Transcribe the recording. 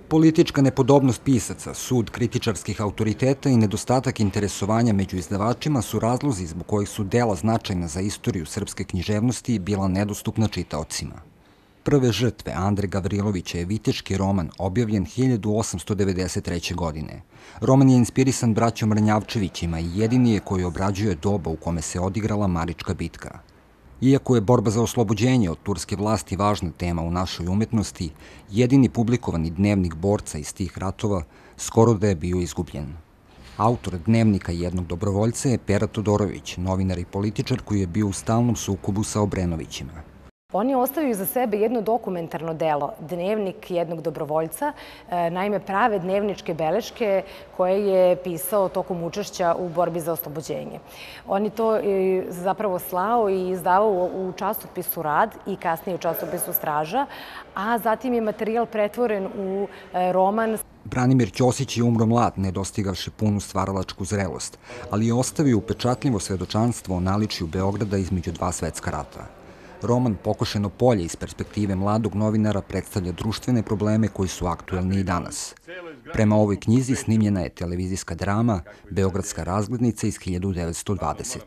Politička nepodobnost pisaca, sud kritičarskih autoriteta i nedostatak interesovanja među izdavačima su razlozi zbog kojih su dela značajna za istoriju srpske književnosti bila nedostupna čitaocima. Prve žrtve Andre Gavrilovića je viteški roman objavljen 1893. godine. Roman je inspirisan braćom Mrnjavčevićima i jedini je koji obrađuje doba u kome se odigrala Marička bitka. Iako je borba za oslobođenje od turske vlasti važna tema u našoj umetnosti, jedini publikovani dnevnik borca iz tih ratova skoro da je bio izgubljen. Autor dnevnika jednog dobrovoljca je Pera Todorović, novinar i političar koji je bio u stalnom sukobu sa Obrenovićima. On je ostavio za sebe jedno dokumentarno delo, dnevnik jednog dobrovoljca, naime prave dnevničke beleške koje je pisao tokom učešća u borbi za oslobođenje. On je to zapravo slao i izdavao u časopisu Rad i kasnije u časopisu Straža, a zatim je materijal pretvoren u roman. Branimir Ćosić je umro mlad, ne dostigavši punu stvaralačku zrelost, ali je ostavio upečatljivo svedočanstvo o naličju Beograda između dva svetska rata. Roman Pokošeno polje iz perspektive mladog novinara predstavlja društvene probleme koji su aktuelni i danas. Prema ovoj knjizi snimljena je televizijska drama Beogradska razglednica iz 1920.